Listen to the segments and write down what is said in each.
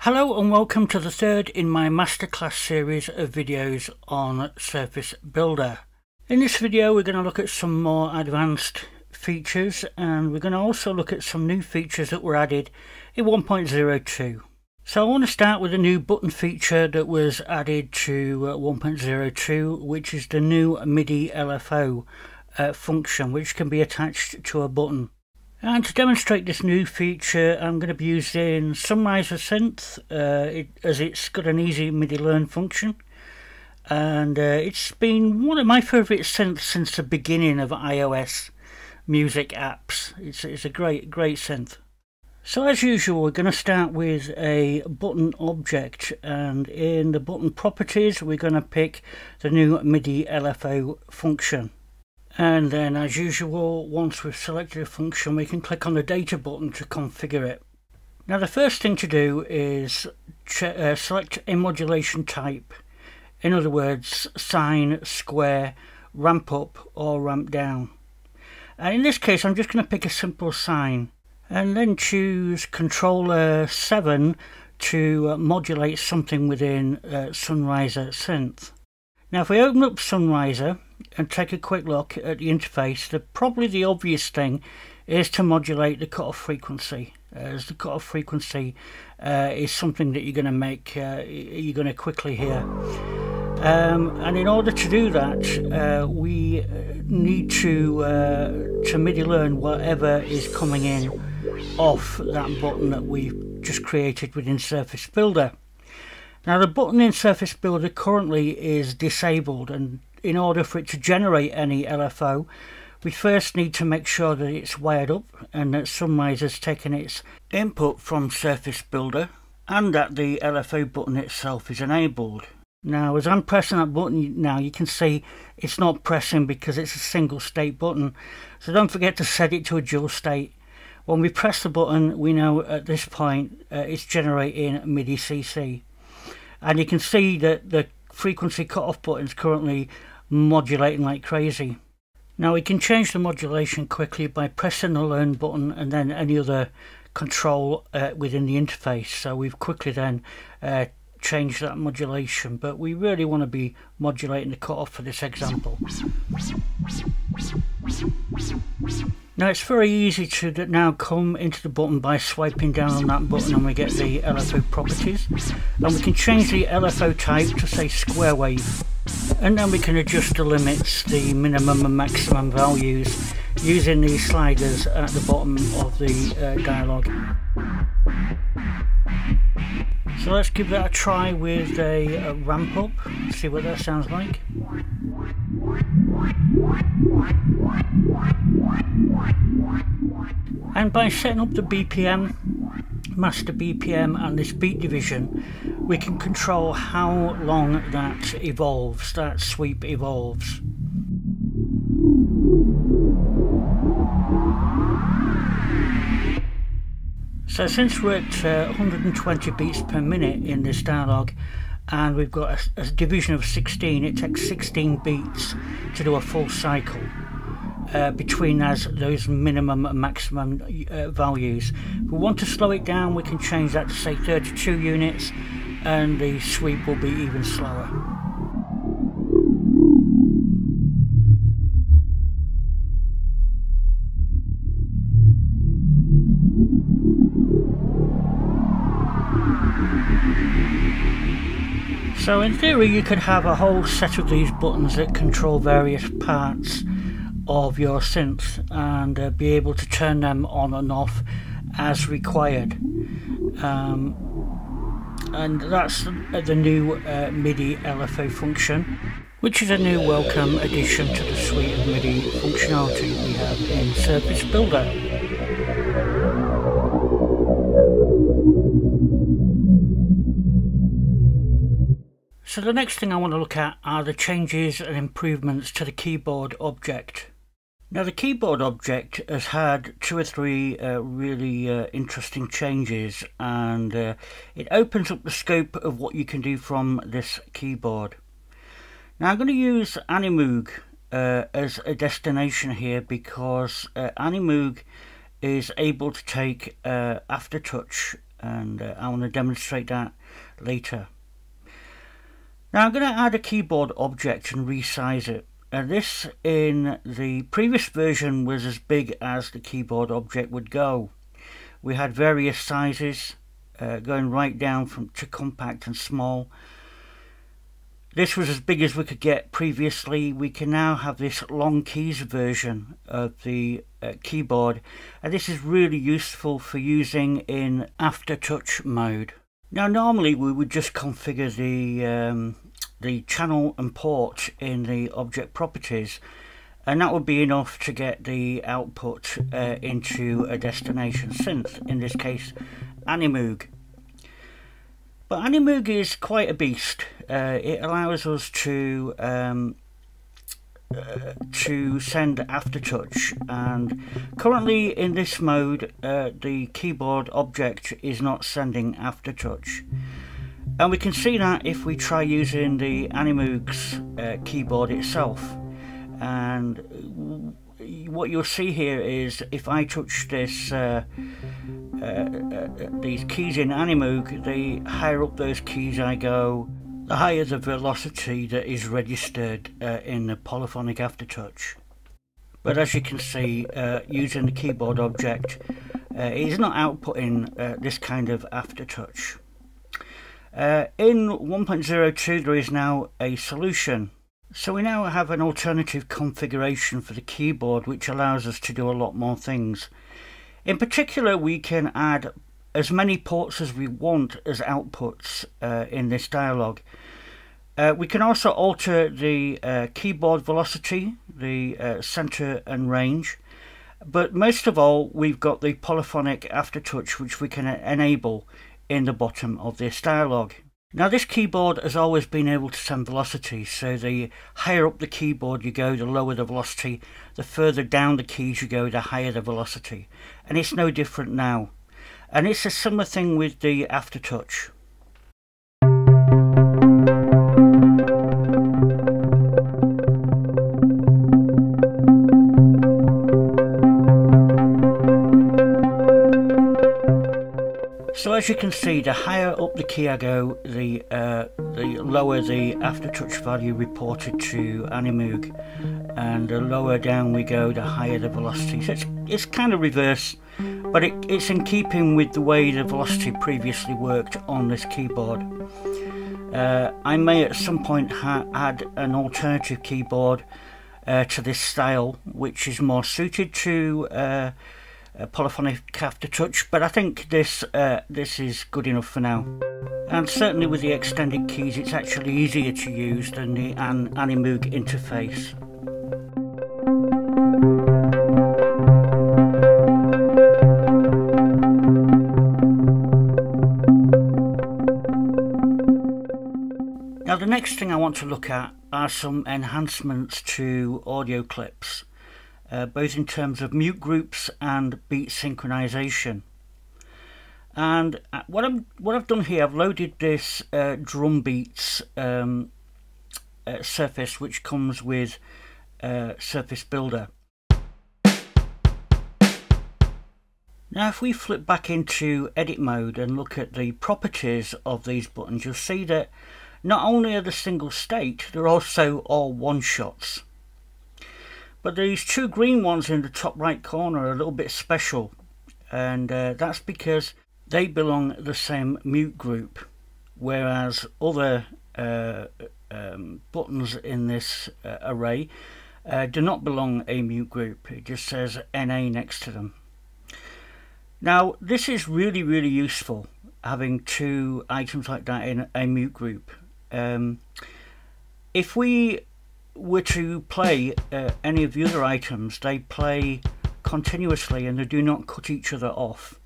Hello and welcome to the third in my Masterclass series of videos on Surface Builder. In this video we're going to look at some more advanced features, and we're going to also look at some new features that were added in 1.02. So I want to start with a new button feature that was added to 1.02, which is the new MIDI LFO function, which can be attached to a button. And to demonstrate this new feature, I'm going to be using Sunriser Synth, as it's got an easy MIDI learn function, and it's been one of my favourite synths since the beginning of iOS music apps. It's a great synth. So as usual, we're going to start with a button object, and in the button properties we're going to pick the new MIDI LFO function. And then, as usual, once we've selected a function, we can click on the data button to configure it. Now the first thing to do is select a modulation type. In other words, sine, square, ramp up or ramp down. And in this case I'm just going to pick a simple sine, and then choose controller 7 to modulate something within Sunriser Synth. Now if we open up Sunriser and take a quick look at the interface, probably the obvious thing is to modulate the cutoff frequency, as the cutoff frequency is something that you're going to make, you're going to quickly hear. And in order to do that, we need to MIDI learn whatever is coming in off that button that we've just created within Surface Builder. Now the button in Surface Builder currently is disabled, and in order for it to generate any LFO, we first need to make sure that it's wired up and that Sunriser's taken its input from Surface Builder, and that the LFO button itself is enabled. Now as I'm pressing that button now, you can see it's not pressing because it's a single state button, so don't forget to set it to a dual state. When we press the button, we know at this point it's generating MIDI CC. And you can see that the frequency cutoff button is currently modulating like crazy. Now we can change the modulation quickly by pressing the learn button and then any other control within the interface. So we've quickly then changed that modulation, but we really want to be modulating the cutoff for this example. Now it's very easy to now come into the button by swiping down on that button, and we get the LFO properties, and we can change the LFO type to say square wave, and then we can adjust the limits, the minimum and maximum values, using these sliders at the bottom of the dialog. So let's give that a try with a ramp up, see what that sounds like. And by setting up the BPM, master BPM, and this beat division, we can control how long that evolves, that sweep evolves. So since we're at 120 beats per minute in this dialog, and we've got a division of 16, it takes 16 beats to do a full cycle between those minimum and maximum values. If we want to slow it down, we can change that to say 32 units, and the sweep will be even slower. So in theory you could have a whole set of these buttons that control various parts of your synth, and be able to turn them on and off as required. And that's the new MIDI LFO function, which is a new welcome addition to the suite of MIDI functionality we have in Surface Builder. So the next thing I want to look at are the changes and improvements to the keyboard object. Now the keyboard object has had 2 or 3 really interesting changes, and it opens up the scope of what you can do from this keyboard. Now I'm going to use Animoog as a destination here, because Animoog is able to take aftertouch and I want to demonstrate that later. Now I'm going to add a keyboard object and resize it. This in the previous version was as big as the keyboard object would go. We had various sizes going right down to compact and small. This was as big as we could get previously. We can now have this long keys version of the keyboard, and this is really useful for using in aftertouch mode. Now normally we would just configure the channel and port in the object properties, and that would be enough to get the output into a destination synth, in this case Animoog. But Animoog is quite a beast. It allows us to send aftertouch, and currently in this mode the keyboard object is not sending aftertouch, and we can see that if we try using the Animoog's keyboard itself. And what you'll see here is if I touch this these keys in Animoog, the higher up those keys I go, the higher the velocity that is registered in the polyphonic aftertouch. But as you can see, using the keyboard object, it is not outputting this kind of aftertouch. In 1.02 there is now a solution. So we now have an alternative configuration for the keyboard which allows us to do a lot more things. In particular, we can add as many ports as we want as outputs in this dialog. We can also alter the keyboard velocity, the center and range, but most of all we've got the polyphonic aftertouch which we can enable in the bottom of this dialog. Now this keyboard has always been able to send velocity, so the higher up the keyboard you go, the lower the velocity, the further down the keys you go, the higher the velocity, and it's no different now. And it's a similar thing with the aftertouch. So as you can see, the higher up the key I go, the lower the aftertouch value reported to Animoog, and the lower down we go, the higher the velocity. So it's kind of reverse, but it's in keeping with the way the velocity previously worked on this keyboard. I may at some point add an alternative keyboard to this style, which is more suited to polyphonic aftertouch, but I think this is good enough for now. And certainly with the extended keys it's actually easier to use than the Animoog interface. Now the next thing I want to look at are some enhancements to audio clips. Both in terms of mute groups and beat synchronization. And what I've done here, I've loaded this drum beats surface which comes with Surface Builder. Now if we flip back into edit mode and look at the properties of these buttons, you'll see that not only are they single state, they're also all one shots. But these two green ones in the top right corner are a little bit special, and that's because they belong to the same mute group, whereas other buttons in this array do not belong a mute group. It just says NA next to them. Now this is really useful, having two items like that in a mute group. If we were to play any of the other items, they play continuously and they do not cut each other off.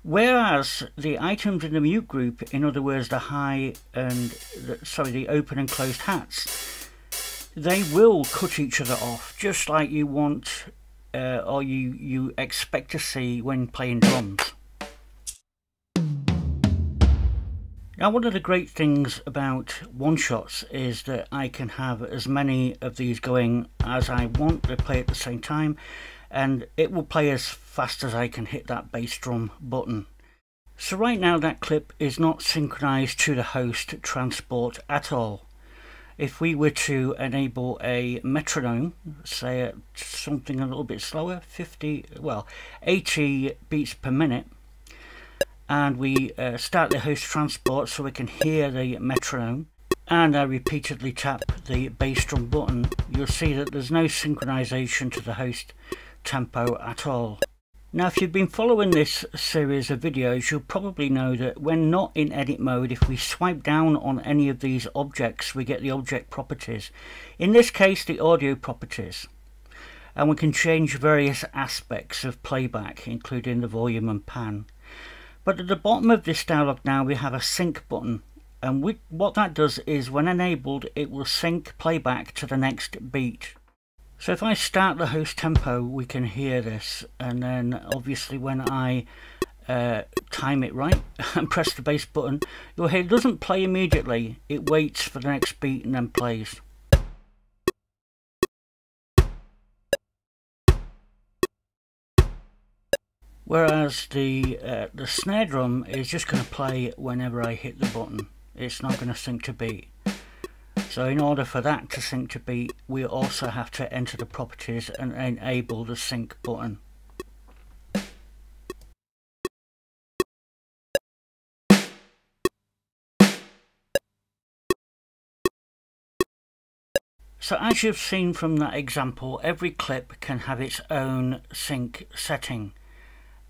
Whereas the items in the mute group, in other words the high and the open and closed hats, they will cut each other off, just like you want or you expect to see when playing drums. Now one of the great things about one-shots is that I can have as many of these going as I want to play at the same time, and it will play as fast as I can hit that bass drum button. So right now that clip is not synchronized to the host transport at all. If we were to enable a metronome, say at something a little bit slower, 80 beats per minute, and we start the host transport so we can hear the metronome, and I repeatedly tap the bass drum button, you'll see that there's no synchronization to the host tempo at all. Now if you've been following this series of videos, you'll probably know that when not in edit mode, if we swipe down on any of these objects, we get the object properties. In this case, the audio properties. And we can change various aspects of playback, including the volume and pan. But at the bottom of this dialog now, we have a sync button. And what that does is, when enabled, it will sync playback to the next beat. So if I start the host tempo, we can hear this, and then obviously when I time it right and press the bass button, you'll hear it doesn't play immediately, it waits for the next beat and then plays. Whereas the snare drum is just going to play whenever I hit the button, it's not going to sync to beat. So in order for that to sync to beat, we also have to enter the properties and enable the sync button. So as you've seen from that example, every clip can have its own sync setting,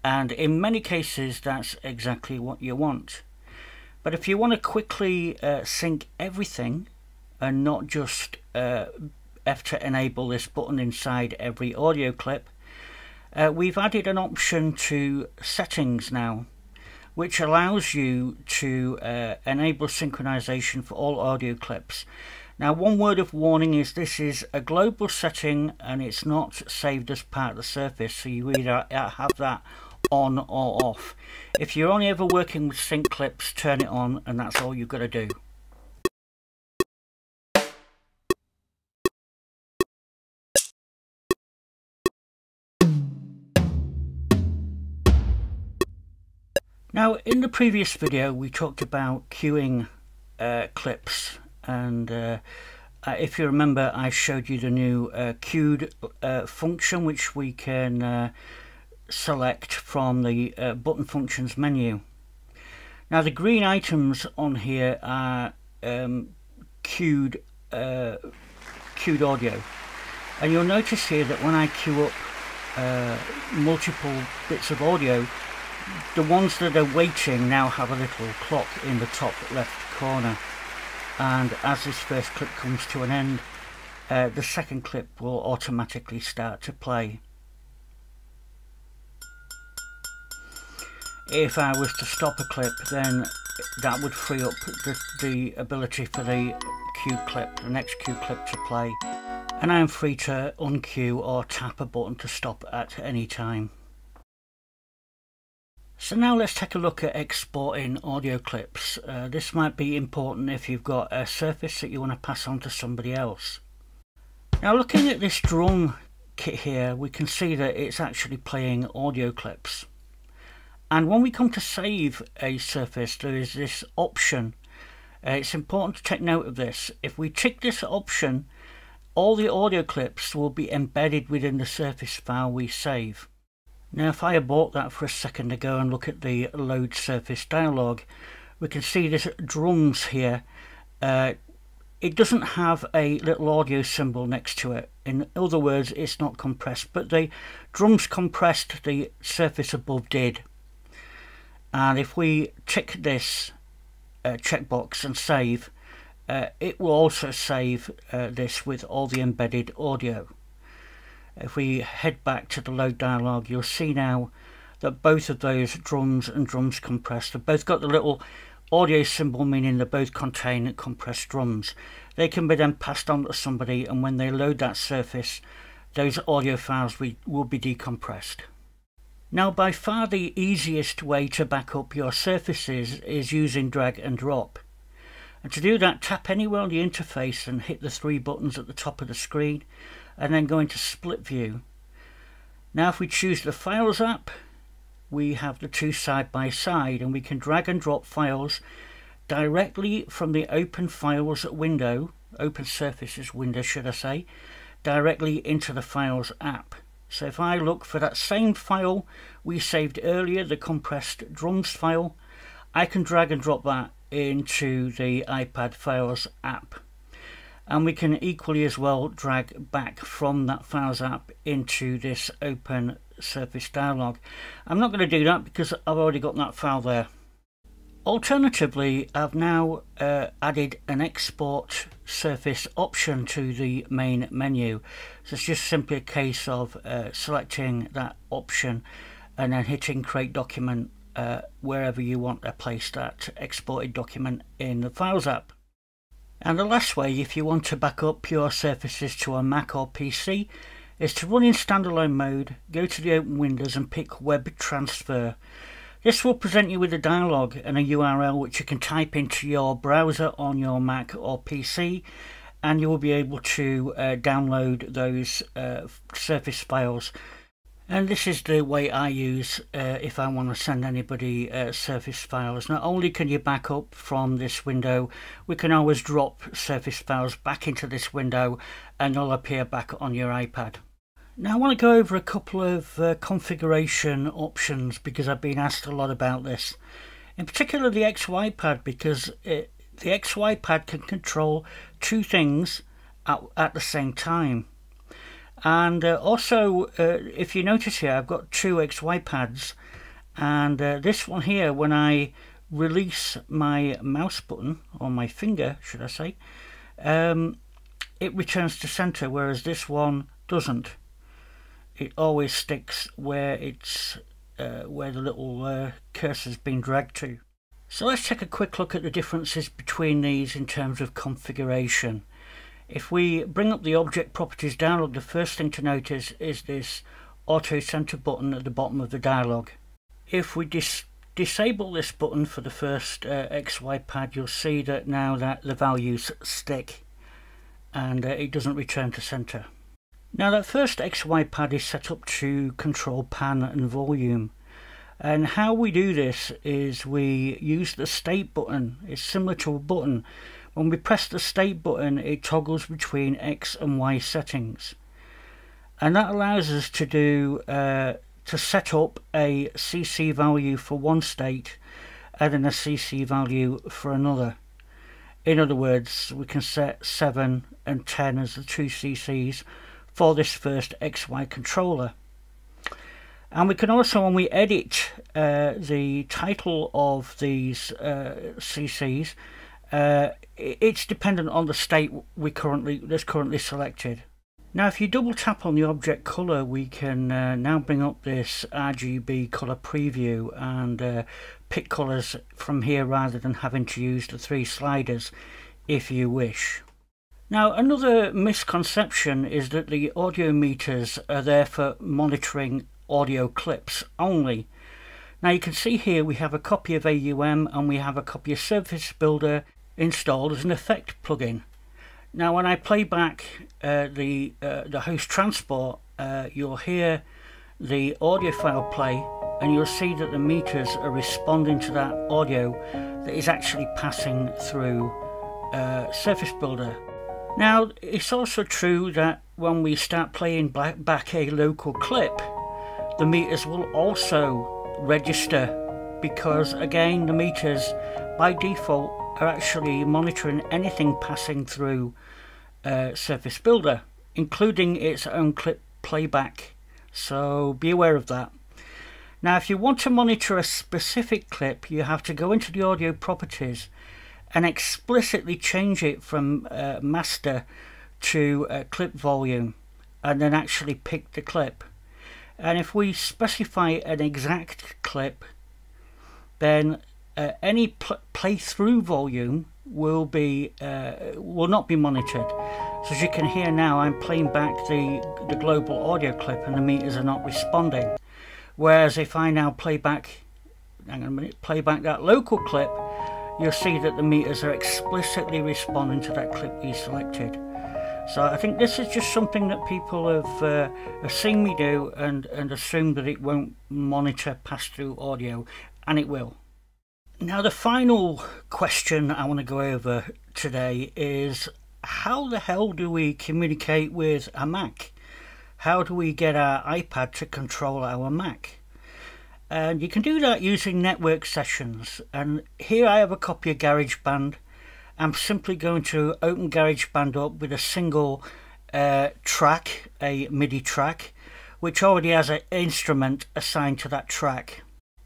and in many cases that's exactly what you want. But if you want to quickly sync everything, and not just have to enable this button inside every audio clip, we've added an option to settings now, which allows you to enable synchronization for all audio clips. Now, one word of warning is this is a global setting and it's not saved as part of the Surface, so you either have that on or off. If you're only ever working with sync clips, turn it on, and that's all you've got to do. Now, in the previous video we talked about queuing clips, and if you remember, I showed you the new queued function, which we can select from the button functions menu. Now the green items on here are queued audio, and you'll notice here that when I queue up multiple bits of audio, the ones that are waiting now have a little clock in the top left corner, and as this first clip comes to an end, the second clip will automatically start to play. If I was to stop a clip, then that would free up the ability for the next queue clip to play, and I am free to unqueue or tap a button to stop at any time. So now let's take a look at exporting audio clips. This might be important if you've got a Surface that you want to pass on to somebody else. Now, looking at this drum kit here, we can see that it's actually playing audio clips. And when we come to save a Surface, there is this option. It's important to take note of this. If we tick this option, all the audio clips will be embedded within the Surface file we save. Now if I abort that for a second to go and look at the load Surface dialog, we can see this drums here. It doesn't have a little audio symbol next to it. In other words, it's not compressed, but the drums compressed, the Surface above did. And if we tick this checkbox and save, it will also save this with all the embedded audio. If we head back to the load dialog, you'll see now that both of those drums and drums compressed have both got the little audio symbol, meaning they both contain compressed drums. They can be then passed on to somebody, and when they load that Surface, those audio files will be decompressed. Now, by far the easiest way to back up your Surfaces is using drag and drop. And to do that, tap anywhere on the interface and hit the three buttons at the top of the screen, and then go into split view. Now if we choose the Files app we have the two side by side, and we can drag and drop files directly from the open files window, open surfaces window should I say, directly into the files app. So if I look for that same file we saved earlier, the compressed drums file, I can drag and drop that into the iPad Files app. And we can equally as well drag back from that Files app into this open surface dialog. I'm not going to do that because I've already got that file there. Alternatively, I've now added an export surface option to the main menu. So it's just simply a case of selecting that option and then hitting create document wherever you want to place that exported document in the Files app. And the last way, if you want to back up your surfaces to a Mac or PC, is to run in standalone mode, go to the open windows and pick Web Transfer. This will present you with a dialog and a URL which you can type into your browser on your Mac or PC, and you will be able to download those surface files. And this is the way I use if I want to send anybody surface files. Not only can you back up from this window, we can always drop surface files back into this window and they'll appear back on your iPad. Now I want to go over a couple of configuration options because I've been asked a lot about this. In particular the XY pad, because the XY pad can control two things at the same time. And also, if you notice here, I've got two XY pads, and this one here, when I release my mouse button, or my finger should I say, it returns to center, whereas this one doesn't. It always sticks where it's where the little cursor's been dragged to. So let's take a quick look at the differences between these in terms of configuration. If we bring up the object properties dialog, the first thing to notice is this auto center button at the bottom of the dialog. If we disable this button for the first XY pad, you'll see that now that the values stick and it doesn't return to center. Now that first XY pad is set up to control pan and volume, and how we do this is we use the state button. It's similar to a button. When we press the state button, it toggles between X and Y settings, and that allows us to do to set up a CC value for one state and then a CC value for another. In other words, we can set 7 and 10 as the two CCs for this first XY controller. And we can also, when we edit the title of these CCs, it's dependent on the state that's currently selected. Now if you double tap on the object color, we can now bring up this RGB color preview and pick colors from here rather than having to use the 3 sliders if you wish. Now another misconception is that the audio meters are there for monitoring audio clips only. Now you can see here we have a copy of AUM and we have a copy of Surface Builder installed as an effect plugin. Now when I play back the host transport, you'll hear the audio file play and you'll see that the meters are responding to that audio that is actually passing through Surface Builder. Now it's also true that when we start playing back a local clip, the meters will also register, because again the meters by default are actually monitoring anything passing through Surface Builder, including its own clip playback, so be aware of that. Now if you want to monitor a specific clip, you have to go into the audio properties and explicitly change it from master to clip volume and then actually pick the clip. And if we specify an exact clip, then any play-through volume will not be monitored. So as you can hear now, I'm playing back the global audio clip and the meters are not responding. Whereas if I now play back that local clip, you'll see that the meters are explicitly responding to that clip we selected. So I think this is just something that people have seen me do and assume that it won't monitor pass-through audio, and it will. Now the final question I want to go over today is, how the hell do we communicate with a Mac? How do we get our iPad to control our Mac? And you can do that using network sessions, and here I have a copy of GarageBand. I'm simply going to open GarageBand up with a single track, a MIDI track, which already has an instrument assigned to that track.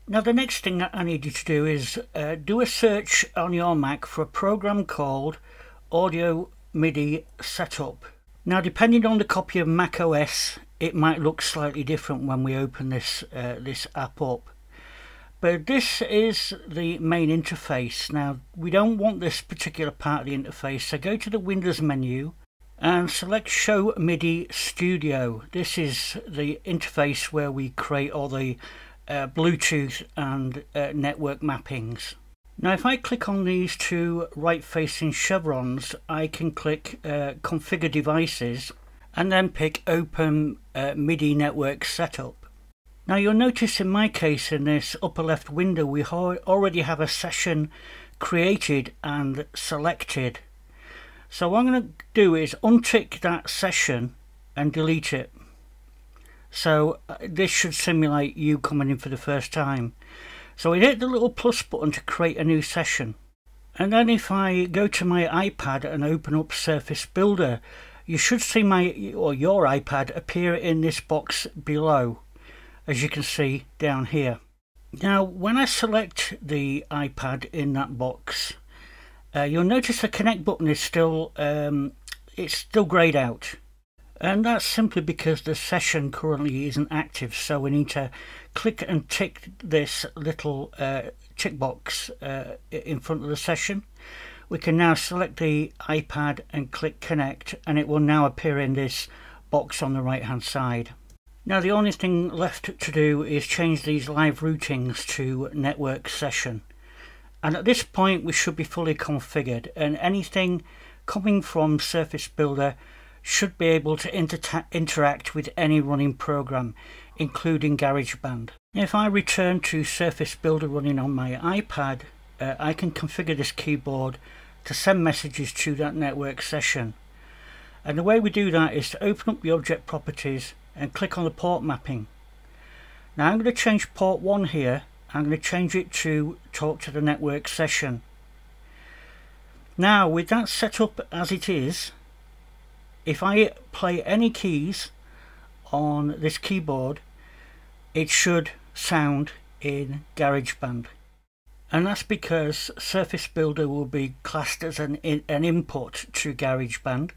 Now the next thing that I need you to do is do a search on your Mac for a program called Audio MIDI Setup. Now depending on the copy of Mac OS, it might look slightly different when we open this app up. But this is the main interface. Now we don't want this particular part of the interface, so go to the Windows menu and select Show MIDI Studio. This is the interface where we create all the Bluetooth and network mappings. Now if I click on these two right facing chevrons, I can click Configure Devices and then pick Open MIDI Network Setup. Now you'll notice in my case, in this upper left window, we already have a session created and selected. So what I'm going to do is untick that session and delete it. So this should simulate you coming in for the first time. So I hit the little plus button to create a new session. And then if I go to my iPad and open up Surface Builder, you should see your iPad appear in this box below, as you can see down here. Now when I select the iPad in that box, you'll notice the connect button is still it's still grayed out, and that's simply because the session currently isn't active. So we need to click and tick this little tick box in front of the session. We can now select the iPad and click connect, and it will now appear in this box on the right hand side. Now the only thing left to do is change these live routings to network session, and at this point we should be fully configured, and anything coming from Surface Builder should be able to interact with any running program, including GarageBand. If I return to Surface Builder running on my iPad, I can configure this keyboard to send messages to that network session, and the way we do that is to open up the object properties and click on the port mapping. Now I'm going to change port 1 here. I'm going to change it to talk to the network session. Now with that set up as it is, if I play any keys on this keyboard, it should sound in GarageBand. And that's because Surface Builder will be classed as an input to GarageBand,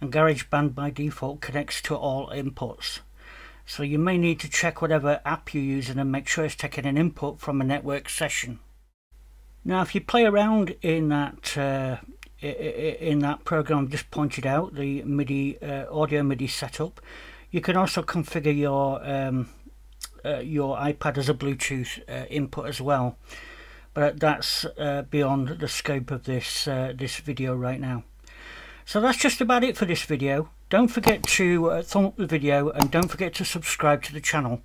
and GarageBand by default connects to all inputs. So you may need to check whatever app you're using and make sure it's taking an input from a network session. Now if you play around in that program I've just pointed out, the MIDI audio MIDI setup, you can also configure your iPad as a Bluetooth input as well. But that's beyond the scope of this video right now. So that's just about it for this video. Don't forget to thumb up the video, and don't forget to subscribe to the channel.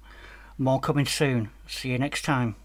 More coming soon. See you next time.